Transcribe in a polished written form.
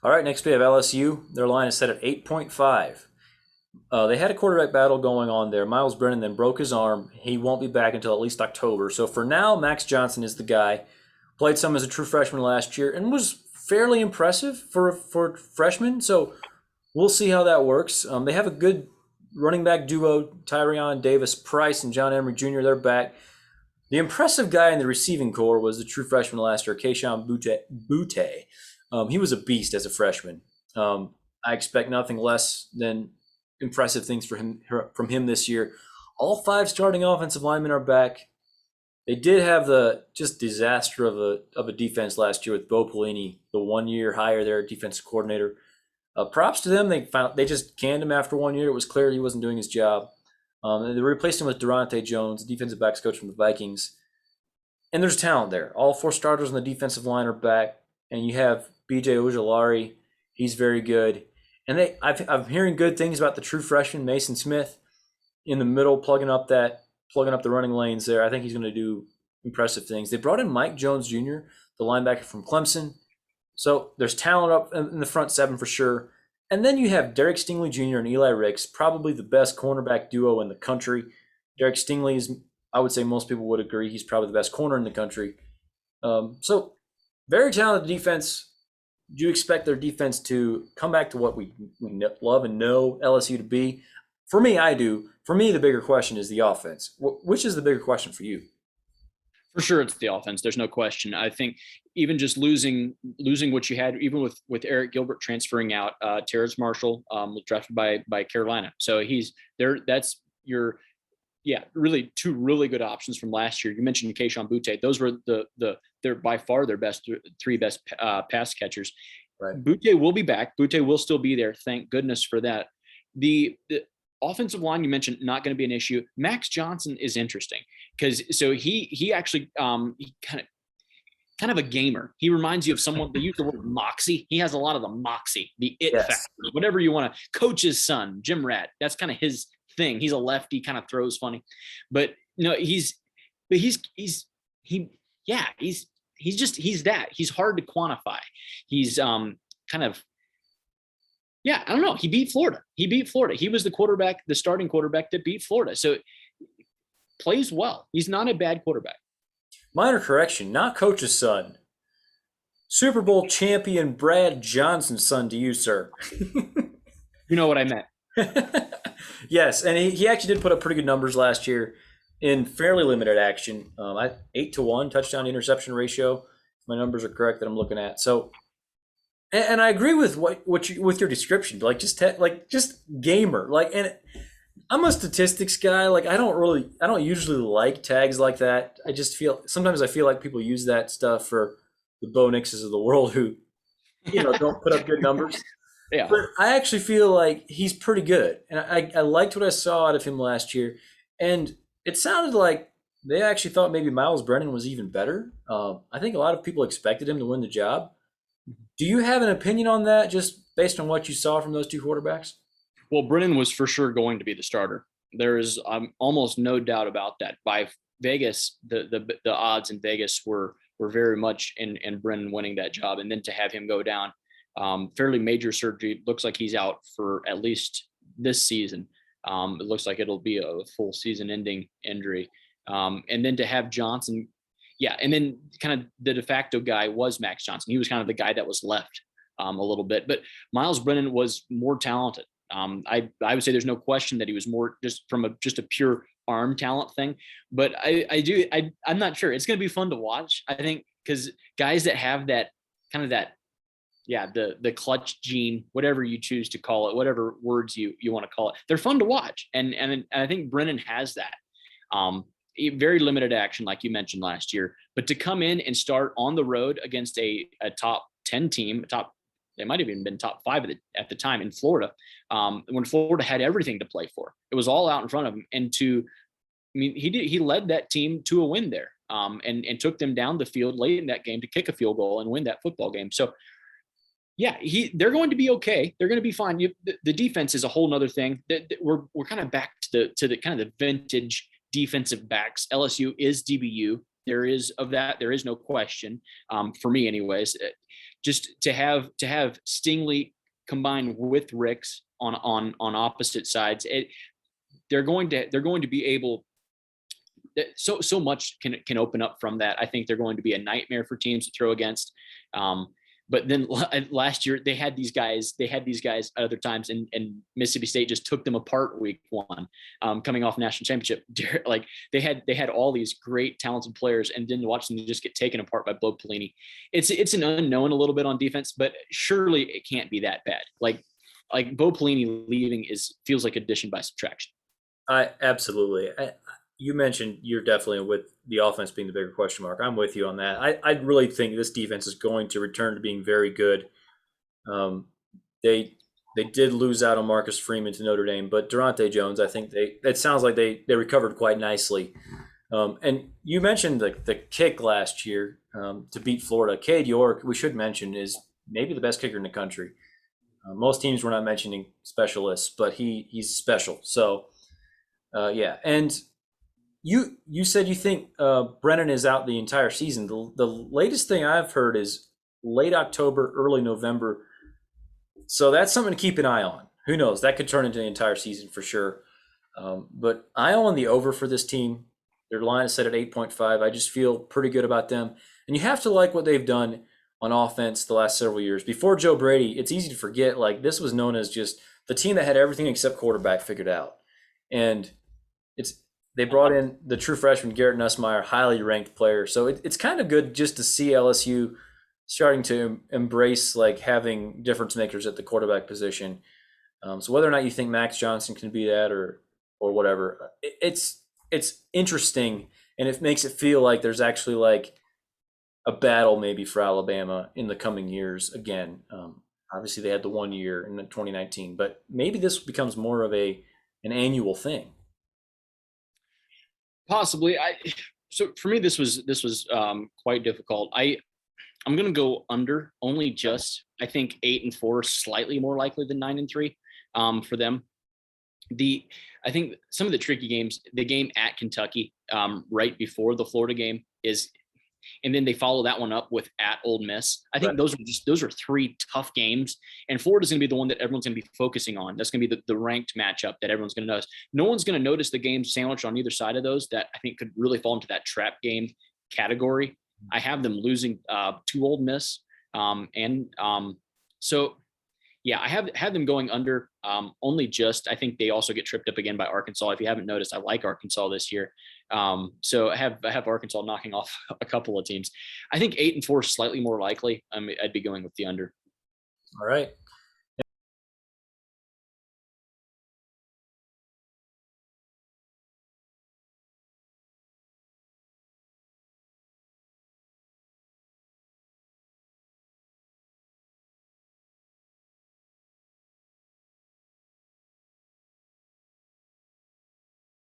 All right, next we have LSU. Their line is set at 8.5. They had a quarterback battle going on there. Miles Brennan then broke his arm. He won't be back until at least October. So for now, Max Johnson is the guy. Played some as a true freshman last year and was fairly impressive for freshman. So we'll see how that works. They have a good running back duo, Tyrion Davis Price and John Emery Jr. They're back. The impressive guy in the receiving corps was the true freshman last year, Keishawn Butte. He was a beast as a freshman. I expect nothing less than impressive things from him this year. All five starting offensive linemen are back. They did have the just disaster of a defense last year with Bo Pelini, the 1 year hire there, defensive coordinator. Props to them. They just canned him after 1 year. It was clear he wasn't doing his job. And they replaced him with Durante Jones, defensive backs coach from the Vikings. And there's talent there. All four starters on the defensive line are back, and you have B.J. Ojulari. He's very good. And I'm hearing good things about the true freshman Mason Smith in the middle, plugging up the running lanes there. I think he's going to do impressive things. They brought in Mike Jones Jr., the linebacker from Clemson. So there's talent up in the front seven for sure. And then you have Derek Stingley Jr. and Eli Ricks, probably the best cornerback duo in the country. Derek Stingley is, I would say most people would agree, he's probably the best corner in the country. So very talented defense. Do you expect their defense to come back to what we love and know LSU to be? For me, I do. For me, the bigger question is the offense. Which is the bigger question for you? For sure, it's the offense. There's no question. I think even just losing what you had, even with Eric Gilbert transferring out, Terrace Marshall was drafted by Carolina, so he's there. That's your really two really good options from last year. You mentioned Keishawn Butte; those were they're by far their three best pass catchers. Right. Butte will be back. Butte will still be there. Thank goodness for that. The offensive line you mentioned not going to be an issue. Max Johnson is interesting because so he actually he kind of a gamer. He reminds you of someone. They use the word moxie. He has a lot of the moxie, the it Yes. factor, whatever you want to. Coach's son, Jim Rad. That's kind of his thing. He's a lefty, kind of throws funny, but he yeah he's that. He's hard to quantify. He's kind of yeah, I don't know. He beat Florida. He was the quarterback, the starting quarterback that beat Florida. So plays well. He's not a bad quarterback. Minor correction, not coach's son. Super Bowl champion Brad Johnson's son to you, sir. You know what I meant. Yes, and he actually did put up pretty good numbers last year in fairly limited action. 8-1 touchdown to interception ratio. If my numbers are correct that I'm looking at. So, and I agree with with your description, like just gamer, and I'm a statistics guy. Like I don't usually like tags like that. Sometimes I feel like people use that stuff for the Bo Nixes of the world who, don't put up good numbers. Yeah. But I actually feel like he's pretty good, and I liked what I saw out of him last year. And it sounded like they actually thought maybe Miles Brennan was even better. I think a lot of people expected him to win the job. Do you have an opinion on that, just based on what you saw from those two quarterbacks? Well, Brennan was for sure going to be the starter. There is almost no doubt about that. By Vegas, the odds in Vegas were very much in Brennan winning that job, and then to have him go down, fairly major surgery. Looks like he's out for at least this season. It looks like it'll be a full season-ending injury, and then to have Johnson, yeah, and then kind of the de facto guy was Max Johnson. He was kind of the guy that was left a little bit, but Miles Brennan was more talented. I would say there's no question that he was more just from just a pure arm talent thing, but I'm not sure. It's going to be fun to watch. I think because guys that have that kind of that, yeah, the clutch gene, whatever you choose to call it, whatever words you want to call it, they're fun to watch. And I think Brennan has that. Very limited action, like you mentioned last year, but to come in and start on the road against a top 10 team, they might have even been top 5 at the time in Florida, when Florida had everything to play for. It was all out in front of him. And he led that team to a win there, and took them down the field late in that game to kick a field goal and win that football game. So, yeah, they're going to be okay. They're going to be fine. The defense is a whole nother thing. We're kind of back to the kind of the vintage defensive backs. LSU is DBU. There is no question, for me anyways. just to have Stingley combined with Ricks on opposite sides, they're going to be able. So much can open up from that. I think they're going to be a nightmare for teams to throw against. But then last year they had these guys at other times, and Mississippi State just took them apart week one, coming off national championship. Like they had all these great talented players, and then watch them just get taken apart by Bo Pelini. It's an unknown a little bit on defense, but surely it can't be that bad. Like Bo Pelini leaving feels like addition by subtraction. Absolutely. You mentioned you're definitely with the offense being the bigger question mark. I'm with you on that. I really think this defense is going to return to being very good. They did lose out on Marcus Freeman to Notre Dame, but Durante Jones, I think it sounds like they recovered quite nicely. And you mentioned the kick last year to beat Florida. Cade York, we should mention, is maybe the best kicker in the country. Most teams were not mentioning specialists, but he's special. So yeah, and you said you think Brennan is out the entire season. The latest thing I've heard is late October, early November. So that's something to keep an eye on. Who knows? That could turn into the entire season for sure. But I own the over for this team. Their line is set at 8.5. I just feel pretty good about them. And you have to like what they've done on offense the last several years. Before Joe Brady, it's easy to forget, like this was known as just the team that had everything except quarterback figured out. And they brought in the true freshman Garrett Nussmeier, highly ranked player. So it's kind of good just to see LSU starting to embrace like having difference makers at the quarterback position. So whether or not you think Max Johnson can be that or whatever, it's interesting, and it makes it feel like there's actually like a battle maybe for Alabama in the coming years again. Obviously they had the 1 year in 2019, but maybe this becomes more of an annual thing. Possibly. So for me, this was quite difficult. I'm going to go under only just. I think 8-4 is slightly more likely than 9-3 for them. I think some of the tricky games, the game at Kentucky right before the Florida game is, and then they follow that one up with at Ole Miss. I think those are three tough games, and Florida's going to be the one that everyone's going to be focusing on. That's going to be the ranked matchup that everyone's going to notice. No one's going to notice the game sandwiched on either side of those that I think could really fall into that trap game category. I have them losing to Ole Miss, so yeah, I have them going under only just. I think they also get tripped up again by Arkansas. If you haven't noticed, I like Arkansas this year. So I have Arkansas knocking off a couple of teams. I think 8-4 is slightly more likely. I'd be going with the under. All right.